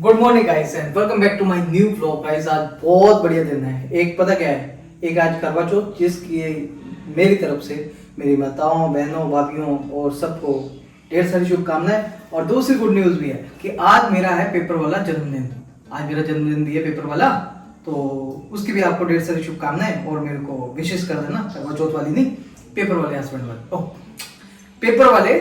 Good morning guys and welcome back to my new vlog guys. आज बहुत बढ़िया दिन है। एक पता क्या है, एक आज करवा चौथ, जिसकी मेरी तरफ से मेरी माताओं, बहनों, भाभीयों और सबको ढेर सारी शुभकामनाएं। और दूसरी गुड न्यूज भी है कि आज मेरा है पेपर वाला जन्मदिन। आज मेरा जन्मदिन भी है पेपर वाला, तो उसकी भी आपको ढेर सारी शुभकामनाएं और मेरे को विशेष कर देना। करवा चौथ वाली नहीं, पेपर वाले हस्बैंड वाले, ओह पेपर वाले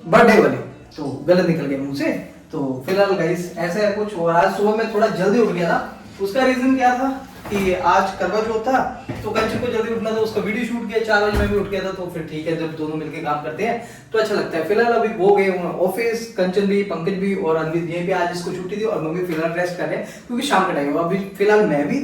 बर्थडे वाले, तो गलत निकल गया मुंह से। तो फिलहाल गाइस ऐसा है कुछ। और आज सुबह मैं थोड़ा जल्दी उठ गया था। उसका रीजन क्या था कि आज करवा चौथ था, तो कंचन को जल्दी उठना था, उसका वीडियो शूट किया। 4 बजे मैं भी उठ गया था, तो फिर ठीक है, जब दोनों मिलके काम करते हैं तो अच्छा लगता है। फिलहाल अभी वो गए ऑफिस, कंचन भी, पंकज भी और अनवित यहीं पे। आज इसको छुट्टी थी और मम्मी फिलहाल रेस्ट कर रहे हैं क्योंकि शाम का टाइम है। अभी फिलहाल मैं भी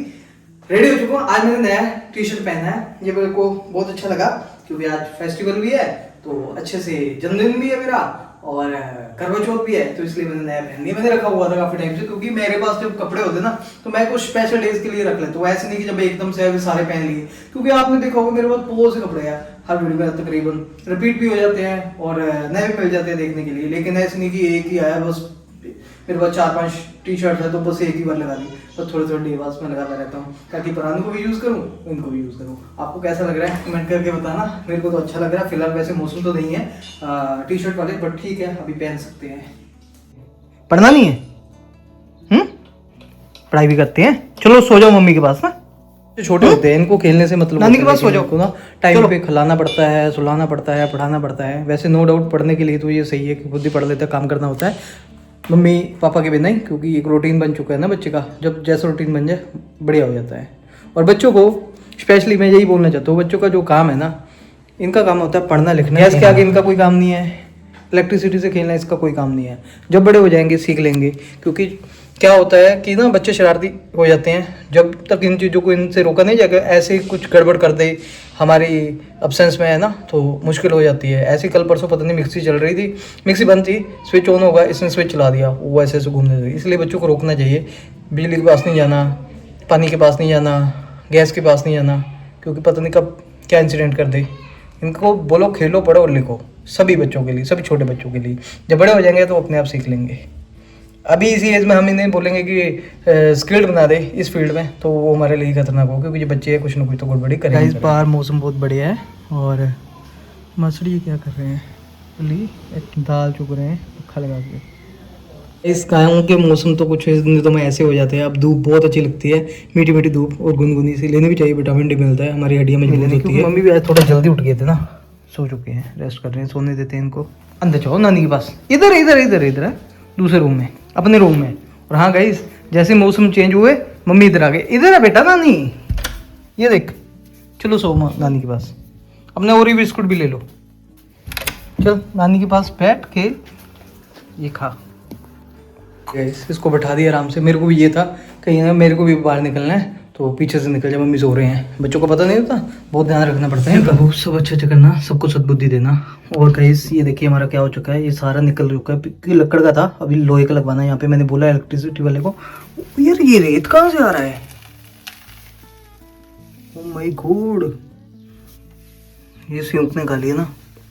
रेडी हो चुका हूँ। आज मैंने नया टी शर्ट पहना है, ये मेरे को बहुत अच्छा लगा क्योंकि आज फेस्टिवल भी है, तो अच्छे से जन्मदिन भी है मेरा और करवा चौथ भी है, तो इसलिए मैंने नया पहन लिया। मैंने रखा हुआ था काफी टाइम से, क्योंकि मेरे पास जब कपड़े होते ना तो मैं कुछ स्पेशल डेज के लिए रख लेता हूँ। ऐसे नहीं कि जब एकदम से अभी सारे पहन लिए, क्योंकि आपने देखा होगा मेरे पास बहुत से कपड़े हैं, हर वीडियो में तकरीबन रिपीट भी हो जाते हैं और नए भी मिल जाते हैं देखने के लिए। लेकिन ऐसे नहीं कि एक ही आया बस, मेरे पास 4-5 टी शर्ट है तो बस एक ही बार लगा दी, तो थोड़े थोड़े डेवास में लगाता रहता हूँ ताकि पुराने को भी यूज़ करूँ, इनको भी यूज़ करूँ। आपको कैसा लग रहा है कमेंट करके बताना। मेरे को तो अच्छा लग रहा है। फिलहाल वैसे मौसम तो नहीं है टी शर्ट वाले, बट ठीक है, अभी पहन सकते हैं। पढ़ना नहीं है, पढ़ाई भी करते हैं। चलो सो जाओ मम्मी के पास ना, छोटे होते हैं, इनको खेलने से मतलब नानी के पास सो जाओ को ना। टाइम पे खिलाना पड़ता है, सुलाना पड़ता है, पढ़ाना पड़ता है। वैसे नो डाउट पढ़ने के लिए तो ये सही है कि खुद ही पढ़ लेता है, काम करना होता है मम्मी पापा के बिना ही, क्योंकि एक रूटीन बन चुका है ना बच्चे का। जब जैसा रूटीन बन जाए बढ़िया हो जाता है। और बच्चों को स्पेशली मैं यही बोलना चाहता हूँ, बच्चों का जो काम है ना, इनका काम होता है पढ़ना लिखना। गैस के आगे इनका कोई काम नहीं है, इलेक्ट्रिसिटी से खेलना इसका कोई काम नहीं है। जब बड़े हो जाएंगे सीख लेंगे, क्योंकि क्या होता है कि ना बच्चे शरारती हो जाते हैं। जब तक इन चीज़ों को इनसे रोका नहीं जाएगा, ऐसे कुछ गड़बड़ कर दे हमारी अब्सेंस में है ना, तो मुश्किल हो जाती है। ऐसे कल परसों पता नहीं मिक्सी चल रही थी, मिक्सी बंद थी, स्विच ऑन होगा, इसने स्विच चला दिया, वो ऐसे ऐसे घूमने लगी। इसलिए बच्चों को रोकना चाहिए। बिजली के पास नहीं जाना, पानी के पास नहीं जाना, गैस के पास नहीं जाना, क्योंकि पता नहीं कब क्या इंसिडेंट कर दे। इनको बोलो खेलो, पढ़ो और लिखो, सभी बच्चों के लिए, सभी छोटे बच्चों के लिए। जब बड़े हो जाएंगे तो अपने आप सीख लेंगे। अभी इसी एज में हम इन्हें बोलेंगे कि स्किल्ड बना दे इस फील्ड में, तो वो हमारे लिए खतरनाक हो, क्योंकि जो बच्चे हैं कुछ ना कुछ तो गड़बड़ी करेंगे। इस बार मौसम बहुत बढ़िया है और मछली क्या कर रहे हैं, दाल चुग रहे हैं पक्खा लगा के। इस गाँव के मौसम तो कुछ इस दिनों में ऐसे हो जाते हैं। अब धूप बहुत अच्छी लगती है, मीठी मीठी धूप और गुनगुनी सी। लेनी भी चाहिए, विटामिन डी मिलता है, हमारी हड्डियाँ मजबूत होती है। मम्मी भी आज थोड़ा जल्दी उठ गए थे ना, सो चुके हैं, रेस्ट कर रहे हैं, सोने देते हैं इनको। अंदर जाओ नानी के पास, इधर इधर इधर इधर है, दूसरे रूम में, अपने रूम में। और हाँ गाइस, जैसे मौसम चेंज हुए मम्मी इधर आ गए। इधर है बेटा नानी, ये देख। चलो सो नानी के पास, अपने ओरी बिस्कुट भी ले लो। चल नानी के पास बैठ के ये खा। गाइस इसको बैठा दिया आराम से। मेरे को भी ये था कहीं ना मेरे को भी बाहर निकलना है, तो पीछे से निकल जाए, मम्मी सो रहे हैं। बच्चों को पता नहीं होता, बहुत ध्यान रखना पड़ता है। प्रभु सब अच्छे अच्छे करना, सबको सद्बुद्धि देना। और गाइस ये देखिए हमारा क्या हो चुका है, ये सारा निकल चुका है, क्योंकि लकड़ का था, अभी लोहे का लगवाना है। यहाँ पे मैंने बोला इलेक्ट्रिसिटी वाले को, यार ये रेत कहाँ से आ रहा है, ओह माय गॉड। ये संयुक्त ने खा लिया ना,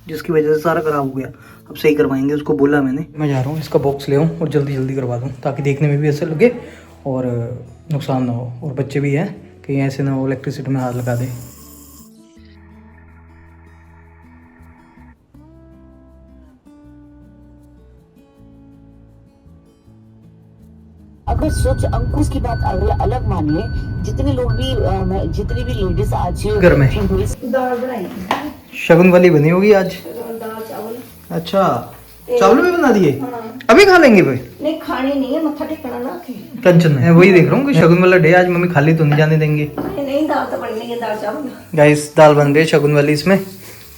जिसकी वजह से सारा खराब हो गया। अब सही करवाएंगे, उसको बोला मैंने। मैं जा रहा हूँ, इसका बॉक्स ले आऊँ और जल्दी जल्दी करवा दूँ, ताकि देखने में भी अच्छा लगे और नुकसान ना हो। और बच्चे भी हैं, कहीं ऐसे ना हो इलेक्ट्रिसिटी में हाथ लगा दे। अगर स्वच्छ अंकुश की बात अलग मानिए, जितने लोग भी जितनी भी लेडीज आज घर में दाल बनाई, शगुन वाली बनी होगी आज। दाल चावल। अच्छा, चावल भी बना दिए? हाँ। अभी खा लेंगे भाई? नहीं खानी नहीं है, मत्था टेकना ना के। कंचन है, वही देख रहा हूँ कि शगुन वाला डे आज मम्मी खाली तो नहीं जाने देंगे। नहीं दाल तो बननी है, दाल चावल। गाइस दाल बन रही है शगुन वाली इसमें,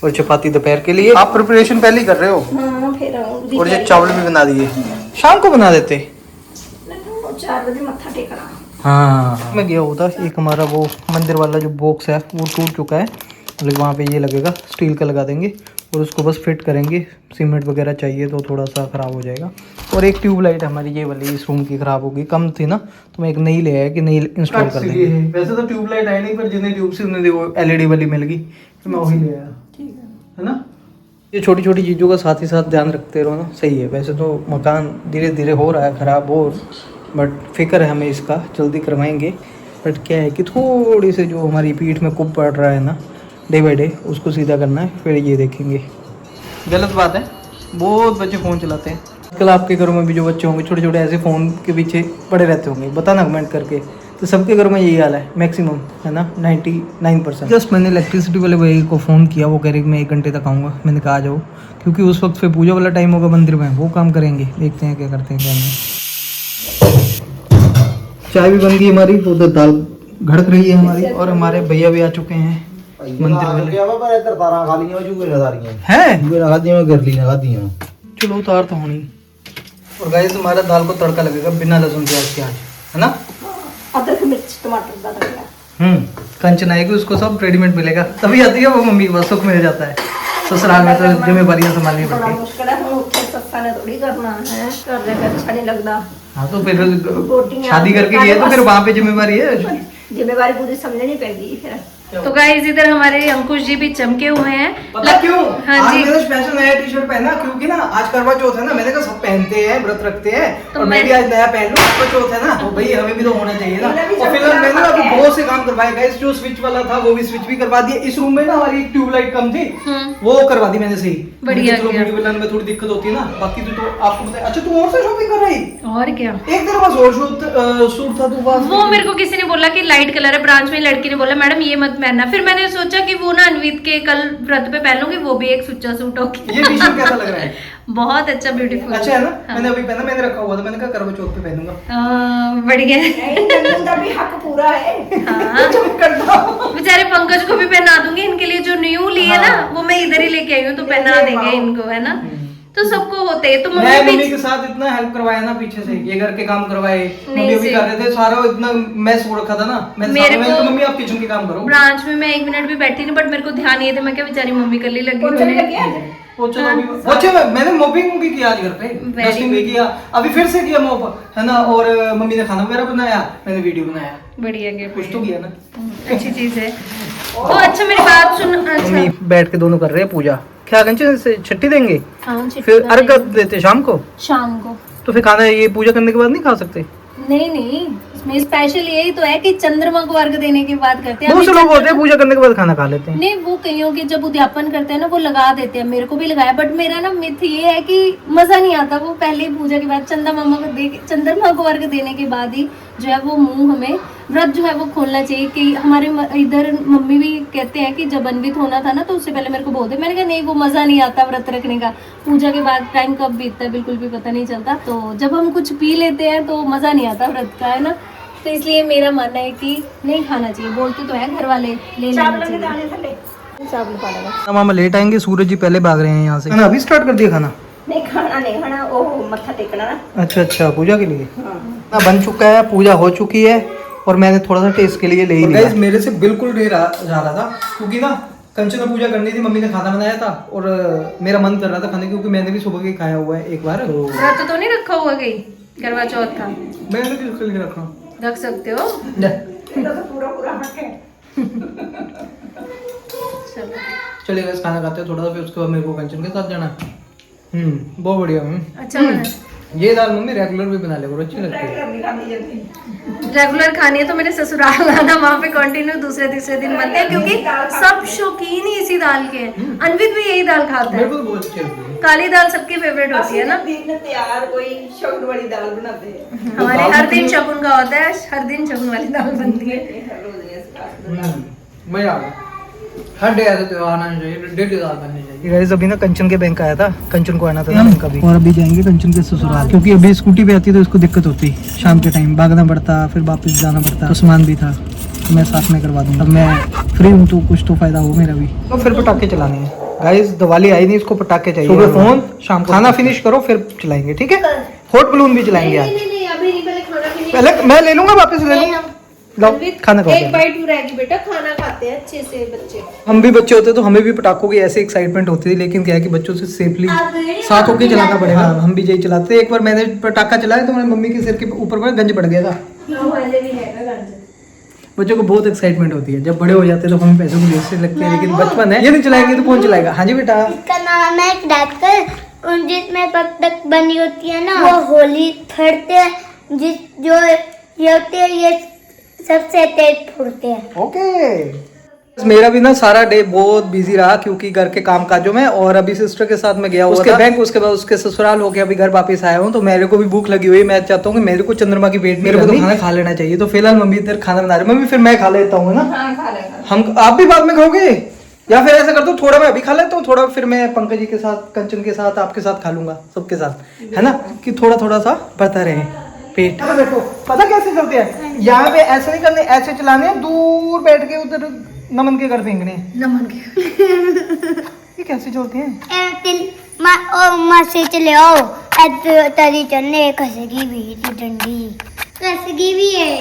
और चपाती दोपहर के लिए। आप प्रिपरेशन पहले ही कर रहे हो? हाँ, फिर और ये चावल भी बना दिए, शाम को बना देते। 4 बजे मत्था टेकना। हाँ मैं गया होता, एक हमारा वो मंदिर वाला जो बॉक्स है वो टूट चुका है, मतलब वहाँ पे ये लगेगा, स्टील का लगा देंगे और उसको बस फिट करेंगे। सीमेंट वगैरह चाहिए तो थोड़ा सा ख़राब हो जाएगा। और एक ट्यूबलाइट हमारी ये वाली इस रूम की ख़राब होगी, कम थी ना, तो मैं एक नई ले आया कि नई इंस्टॉल कर देंगे। वैसे तो ट्यूबलाइट आई नहीं, पर जिन्हें ट्यूब से उन्हें वो LED वाली मिल गई, तो मैं वही ले आया, है ना। ये छोटी छोटी चीज़ों का साथ ही साथ ध्यान रखते रहो ना, सही है। वैसे तो मकान धीरे धीरे हो रहा है ख़राब बट फिक्र है हमें इसका, जल्दी करवाएंगे। बट क्या है कि थोड़ी से जो हमारी पीठ में कुप पड़ रहा है ना डे बाई डे, उसको सीधा करना है, फिर ये देखेंगे। गलत बात है, बहुत बच्चे फ़ोन चलाते हैं आजकल। आपके घरों में भी जो बच्चे होंगे छोटे छोटे ऐसे फ़ोन के पीछे पड़े रहते होंगे, बताना कमेंट करके। तो सबके घरों में यही हाल है मैक्सिमम, है ना, 99%। जस्ट मैंने इलेक्ट्रिसिटी वाले भैया को फ़ोन किया, वो कह रहे कि मैं 1 घंटे तक आऊँगा। मैंने कहा आ जाओ, क्योंकि उस वक्त फिर पूजा वाला टाइम होगा मंदिर में, वो काम करेंगे। देखते हैं क्या करते हैं क्या नहीं। चाय भी बन गई हमारी, उधर दाल घड़क रही है हमारी, और हमारे भैया भी आ चुके हैं मंदिर वाले। हैं चलो उतार तो होनी। और गाइस हमारा दाल को तड़का लगेगा बिना लहसुन प्याज के आज, है ना। अदरक मिर्च टमाटर डाल। कंचन आएगी, उसको सब रेडीमेड मिलेगा, तभी आती है वो मम्मी के पास, सुख मिल जाता है। ससुराल में तो जिम्मेदारियां संभालनी पड़ती है। मुश्किल है, हम उठे सस्ता ने थोड़ी करना है, करने का अच्छा नहीं लगता। हाँ तो फिर शादी करके गए तो फिर वहाँ पे जिम्मेवारी है, जिम्मेवारी पूरी समझनी पड़ेगी फिर। तो गाइस इधर हमारे अंकुश जी भी चमके हुए हैं। पता क्यों? हाँ आज जी। मैंने स्पेशल नया टी-शर्ट पहना, क्योंकि ना आज करवा चौथ है ना, मैंने कहा सब पहनते हैं, व्रत रखते हैं, तो और मैं भी आज नया पहन लूं। करवा चौथ है ना, तो भाई हमें भी तो होना चाहिए ना। और फिलहाल मैंने ना अभी बहुत से काम करवाए गाइस, जो स्विच वाला था वो भी स्विच भी करवा दिया। इस रूम में ना हमारी एक ट्यूबलाइट कम थी, वो करवा दी मैंने सही। बढ़िया चलो किया। वीडियो बनाने में थोड़ी दिक्कत होती है ना, बाकी तो आपको पता है। अच्छा तू और से शॉपिंग कर रही? और क्या, एक तेरे पास और सूट था, तू बस वो मेरे को किसी ने बोला कि लाइट कलर है, ब्रांच में लड़की ने बोला मैडम ये मत पहनना। फिर मैंने सोचा कि वो ना अनवीत के कल व्रत पे पहन लूंगी, वो भी एक सुच्चा सूट हो गया। ये टी-शर्ट कैसा लग रहा है? बहुत अच्छा, ब्यूटीफुल। अच्छा है ना। हाँ। मैंने अभी पहना, मैंने रखा हुआ था, मैंने कहा करवा चौथ पे पहनूंगा। बढ़िया। का भी हक पूरा है। हाँ। बेचारे पंकज को भी पहना दूंगी, इनके लिए जो न्यू लिए ना वो मैं इधर ही लेके आई हूँ, तो पहना देंगे इनको, है ना। तो सबको होते हैं। तो मैं मम्मी मम्मी के साथ इतना हेल्प करवाया ना पीछे से, ये घर के काम करवाए, मम्मी भी सही। कर रहे थे सारा, इतना मैस हो रखा था ना। मेरे को मम्मी आप किचन के काम करो। ब्रांच में मैं 1 मिनट भी बैठी नहीं, बट मेरे को ध्यान ये था, मैं क्या बेचारी मम्मी कर ली लगी मैंने। पोछा मैंने मोपिंग भी किया आज घर पे, डस्टिंग भी किया, अभी फिर से किया मोप, है ना। और मम्मी ने खाना वगैरह बनाया, मैंने वीडियो बनाया, बढ़िया गया, कुछ तो किया ना। अच्छी चीज है। तो अच्छा मेरी बात सुन। मम्मी अच्छा बैठ के दोनों कर रहे हैं पूजा। क्या कंचन से छट्टी देंगे, हाँ, छिट्टी फिर डालेंगे। अर्घ देते शाम को, शाम को। तो फिर खाना ये पूजा करने के बाद नहीं खा सकते? नहीं नहीं, इसमें स्पेशल यही तो है कि चंद्रमा को अर्घ देने के बाद करते हैं। बहुत से अभी लोग होते हैं पूजा करने के बाद खाना खा लेते हैं। नहीं, वो कईयों के जब उद्यापन करते हैं ना वो लगा देते हैं, मेरे को भी लगाया, बट मेरा ना मिथ ये है कि मजा नहीं आता। वो पहले ही पूजा के बाद चंद्रमा को अर्घ देने के बाद ही जो है वो मुंह हमें व्रत जो है वो खोलना चाहिए। कि हमारे इधर मम्मी भी कहते हैं कि जब अन्वित होना था ना तो उससे पहले मेरे को बोलते, मैंने कहा नहीं वो मजा नहीं आता व्रत रखने का, पूजा के बाद टाइम कब बीतता है बिल्कुल भी पता नहीं चलता। तो जब हम कुछ पी लेते हैं तो मजा नहीं आता व्रत का, है ना। तो इसलिए मेरा मानना है कि नहीं खाना चाहिए। बोलते तो है घर वाले, ले लेना चाहिए। मामा लेट आएंगे, सूरज जी पहले भाग रहे हैं यहाँ से। खाना अभी स्टार्ट कर दिया खाना? नहीं खाना नहीं खाना, वो मत्था टेकना ना। अच्छा अच्छा, पूजा के लिए हाँ। ना बन चुका है, पूजा हो चुकी है, और मैंने थोड़ा सा टेस्ट के लिए ले ही लिया। मेरे से बिल्कुल नहीं जा रहा था, क्योंकि ना कंचन में पूजा करनी थी, मम्मी ने खाना बनाया था, और मेरा मन कर रहा था खाने, क्योंकि मैंने भी सुबह के खाया हुआ है एक बार। तो व्रत तो नहीं रखा हुआ कहीं करवा चौथ का? मैंने भी उसके लिए रखा। रख सकते हो। पूरा पूरा हक है। चलो चलिए बस खाना खाते हैं थोड़ा सा, फिर उसके बाद मेरे को कंचन के साथ जाना है। बहुत बढ़िया। अच्छा बना। ये दाल मम्मी रेगुलर भी बना ले, बहुत अच्छी लगती है। रेगुलर खानी है तो मेरे ससुराल आना, वहाँ पे कंटिन्यू दूसरे तीसरे दिन बनते हैं, क्योंकि सब शौकीन ही इसी दाल के हैं। अन्वित भी यही दाल खाता मेरे है। को तो बहुत अच्छी लगती है। काली दाल सबकी फेवरेट होती है ना। दिन तैयार कोई शगुन वाली दाल बनाते हैं। हमारे हर दिन शगुन का होता है, हर दिन शगुन वाली दाल बनती है। मजा आ गया। हर डे ऐसे त्योहार आना चाहिए, डेली दाल बननी चाहिए। गाइस अभी ना कंचन के बैंक आया था, कंचन को आना था ना कभी, और अभी जाएंगे कंचन के ससुराल, क्योंकि अभी स्कूटी पे आती तो इसको दिक्कत होती, शाम के टाइम भागना पड़ता, फिर वापस जाना पड़ता, तो सामान भी था, तो मैं साथ में करवा दूंगा। मैं फ्री हूँ तो कुछ तो फायदा हो मेरा भी। तो फिर पटाखे चलाने हैं गाइस, दिवाली आई नहीं, इसको पटाखे चाहिए। सुबह फोन, शाम को खाना फिनिश करो फिर चलाएंगे, ठीक है। हॉट बलून भी चलाएंगे आज। अभी नहीं, पहले खाना फिनिश। पहले मैं ले लूंगा, वापस ले लूंगा। लो खाना खाओ। एक बाइट रहेगी बेटा, खाना खाते हैं अच्छे से बच्चे। हम भी बच्चे होते तो हमें भी पटाखों की ऐसे एक्साइटमेंट होती थी, लेकिन क्या है कि बच्चों से सेफली साथ होके चलाना पड़ेगा। हम भी यही चलाते। एक बार मैंने पटाखा चलाया तो मेरी मम्मी के सिर के ऊपर पर गंज पड़ गया था। बच्चों को बहुत एक्साइटमेंट होती है, जब बड़े हो जाते हैं तो हमें पैसों की जैसे लगते हैं, लेकिन बचपन है, ये नहीं चलाएंगे तो कौन चलाएगा। हाँ जी बेटा। इसका नाम है क्रैकर, जिसमें पतंग बनी होती है ना, वो होली फटते हैं, जो ये होते हैं, ये सबसे तेज फूटते हैं। ओके। मेरा भी ना सारा डे बहुत बिजी रहा क्योंकि घर के काम काजों में, और अभी सिस्टर के साथ मैं गया हुआ था बैंक, उसके बाद उसके ससुराल होके अभी घर वापस आया हूँ, तो मेरे को भी भूख लगी हुई है। मैं चाहता हूँ कि मेरे को चंद्रमा की पेट, मेरे को तो खाना खा लेना चाहिए। तो फिलहाल मम्मी इधर खाना बना रही है। मम्मी फिर मैं खा लेता हूँ ना। हम आप भी बाद में खाओगे, या फिर ऐसा करता हूँ थोड़ा मैं अभी खा लेता हूँ, थोड़ा फिर मैं पंकज जी के साथ, कंचन के साथ, आपके साथ खा लूंगा, सबके साथ, है ना, कि थोड़ा थोड़ा सा बढ़ता रहे पेट। देखो पता कैसे चलते हैं, यहाँ पे ऐसे नहीं करने, ऐसे चलाने हैं, दूर बैठ के उधर नमन के घर फेंकने। नमन के ये कैसे चलते हैं? मासी चले आओ, तरी चलने कसगी भी थी डंडी, कसगी भी है।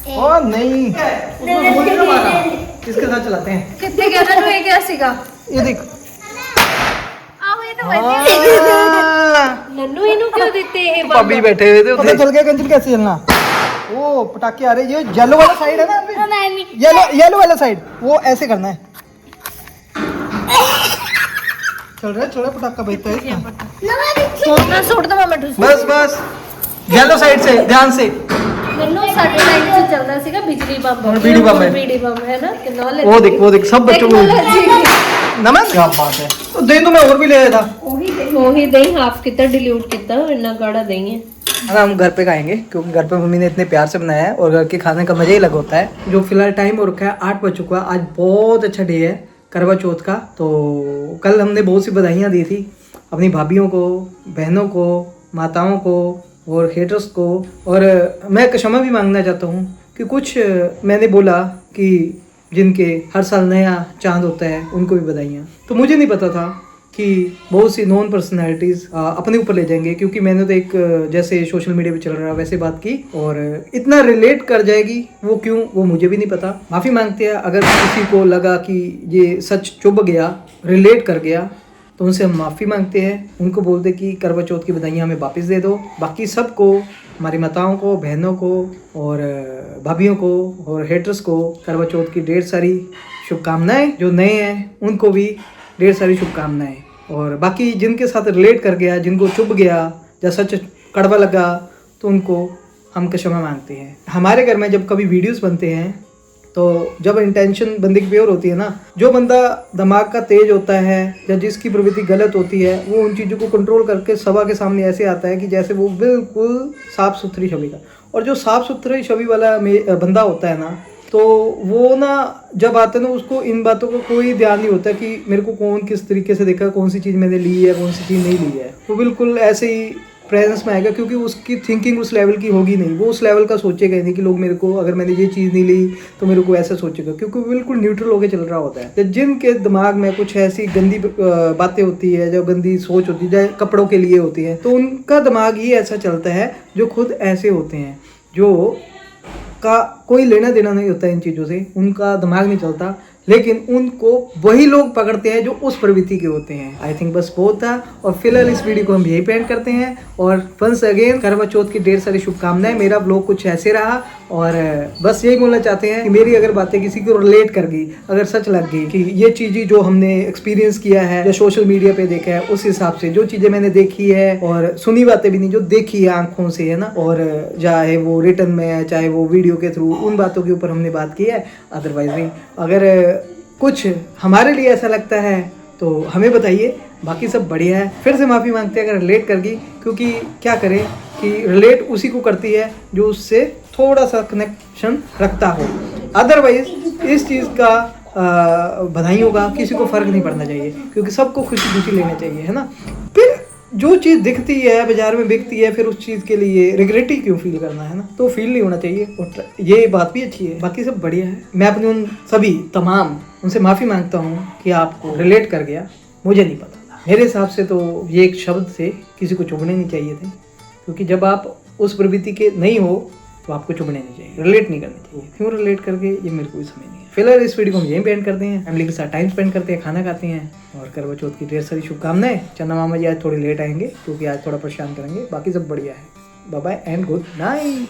ओ नहीं, उसमें गोली ना मारना, इसके साथ चलाते हैं। कितने क्या था एक ऐसी का, ये देख आओ ये तो नन्नू इनु क्यों देते हैं? अभी बैठे हुए थे, पता चल गया कंचन कैसे चलना। ओ पटाखे आ रहे, ये येलो वाला साइड है ना, येलो वाला साइड, वो ऐसे करना है। चल रहा है, थोड़ा पटाखा बजता है। छोड़ दो मैं ठूस। बस बस येलो साइड से ध्यान से। नन्नू साढ़े टाइम से चलता सीगा बिजली बम, और बीड़ी बम है, बीड़ी बम है ना, वो देख सब बच्चों को नमन, क्या बात है। तो दही तो मैं और भी ले आया था, वही दही हाफ कितना डिल्यूट कितना वरना गाढ़ा दही है। हम घर पे खाएंगे क्योंकि घर पे मम्मी ने इतने प्यार से बनाया है, और घर के खाने का मजा ही अलग होता है। जो फिलहाल टाइम हो रखा है 8 बज चुका है। आज बहुत अच्छा डे है करवा चौथ का। तो कल हमने बहुत सी बधाइयाँ दी थी अपनी भाभीयों को, बहनों को, माताओं को और हेटर्स को, और मैं क्षमा भी मांगना चाहता हूँ कि कुछ मैंने बोला कि जिनके हर साल नया चांद होता है उनको भी बधाइयाँ। तो मुझे नहीं पता था कि बहुत सी नॉन पर्सनैलिटीज़ अपने ऊपर ले जाएंगे, क्योंकि मैंने तो एक जैसे सोशल मीडिया पे चल रहा है वैसे बात की, और इतना रिलेट कर जाएगी वो क्यों, वो मुझे भी नहीं पता। माफ़ी मांगते हैं अगर किसी को लगा कि ये सच चुभ गया, रिलेट कर गया, तो उनसे हम माफ़ी मांगते हैं। उनको बोलते कि करवा चौथ की बधाइयाँ हमें वापस दे दो। बाकी सबको, हमारी माताओं को, बहनों को और भाभीयों को और हेटर्स को करवा चौथ की ढेर सारी शुभकामनाएं। जो नए हैं उनको भी ढेर सारी शुभकामनाएं, और बाकी जिनके साथ रिलेट कर गया, जिनको चुभ गया या सच कड़वा लगा, तो उनको हम क्षमा मांगते हैं। हमारे घर में जब कभी वीडियोस बनते हैं तो जब इंटेंशन बंदे की प्योर होती है ना, जो बंदा दिमाग का तेज होता है या जिसकी प्रवृत्ति गलत होती है, वो उन चीज़ों को कंट्रोल करके सभा के सामने ऐसे आता है कि जैसे वो बिल्कुल साफ सुथरी छवि का। और जो साफ सुथरी छवि वाला बंदा होता है ना, तो वो ना जब आता है ना, उसको इन बातों का कोई ध्यान नहीं होता कि मेरे को कौन किस तरीके से देखा, कौन सी चीज़ मैंने ली है, कौन सी चीज़ नहीं ली है। वो बिल्कुल ऐसे ही प्रेजेंस में आएगा, क्योंकि उसकी थिंकिंग उस लेवल की होगी नहीं। वो उस लेवल का सोचेगा नहीं कि लोग मेरे को, अगर मैंने ये चीज़ नहीं ली तो मेरे को ऐसा सोचेगा, क्योंकि वो बिल्कुल न्यूट्रल होकर चल रहा होता है। जिनके दिमाग में कुछ ऐसी गंदी बातें होती है, जो गंदी सोच होती है, जो कपड़ों के लिए होती है, तो उनका दिमाग ही ऐसा चलता है। जो खुद ऐसे होते हैं, जो का कोई लेना देना नहीं होता इन चीज़ों से, उनका दिमाग नहीं चलता, लेकिन उनको वही लोग पकड़ते हैं जो उस प्रवृत्ति के होते हैं। आई थिंक बस बहुत था, और फिलहाल इस वीडियो को हम यही पेंट करते हैं। और वंस अगेन करवा चौथ की ढेर सारी शुभकामनाएं। मेरा ब्लॉग कुछ ऐसे रहा, और बस यही बोलना चाहते हैं कि मेरी अगर बातें किसी को रिलेट कर गई, अगर सच लग गई कि ये चीज़ें जो हमने एक्सपीरियंस किया है या सोशल मीडिया पे देखा है, उस हिसाब से जो चीज़ें मैंने देखी है, और सुनी बातें भी नहीं, जो देखी है आंखों से, है ना, और चाहे वो रिटर्न में है, चाहे वो वीडियो के थ्रू, उन बातों के ऊपर हमने बात की है। अदरवाइज नहीं, अगर कुछ हमारे लिए ऐसा लगता है तो हमें बताइए। बाकी सब बढ़िया है। फिर से माफ़ी मांगते हैं अगर रिलेट कर गई, क्योंकि क्या करें कि रिलेट उसी को करती है जो उससे थोड़ा सा कनेक्शन रखता हो। अदरवाइज इस चीज़ का बधाइयों का किसी को फ़र्क नहीं पड़ना चाहिए, क्योंकि सबको खुशी खुशी लेना चाहिए, है ना। फिर जो चीज़ दिखती है, बाजार में बिकती है, फिर उस चीज़ के लिए रिग्रेट ही क्यों फील करना, है ना। तो फील नहीं होना चाहिए, और ये बात भी अच्छी है। बाकी सब बढ़िया है। मैं अपने उन सभी तमाम उनसे माफ़ी मांगता हूँ कि आपको रिलेट कर गया, मुझे नहीं पता था। मेरे हिसाब से तो ये एक शब्द से किसी को चुभने नहीं चाहिए थे, क्योंकि जब आप उस प्रवृत्ति के नहीं हो तो आपको चुभने नहीं चाहिए, रिलेट नहीं करना चाहिए। क्यों रिलेट करके, ये मेरे को भी समझ नहीं है। फिलहाल इस वीडियो को हम यहीं पेंट करते हैं, फैमिली के साथ टाइम स्पेंड करते हैं, खाना खाते हैं, और करवा चौथ की ढेर सारी शुभकामनाएं। चंदा मामा जी आज थोड़ी लेट आएंगे क्योंकि आज थोड़ा परेशान करेंगे। बाकी सब बढ़िया है। Bye bye and good night.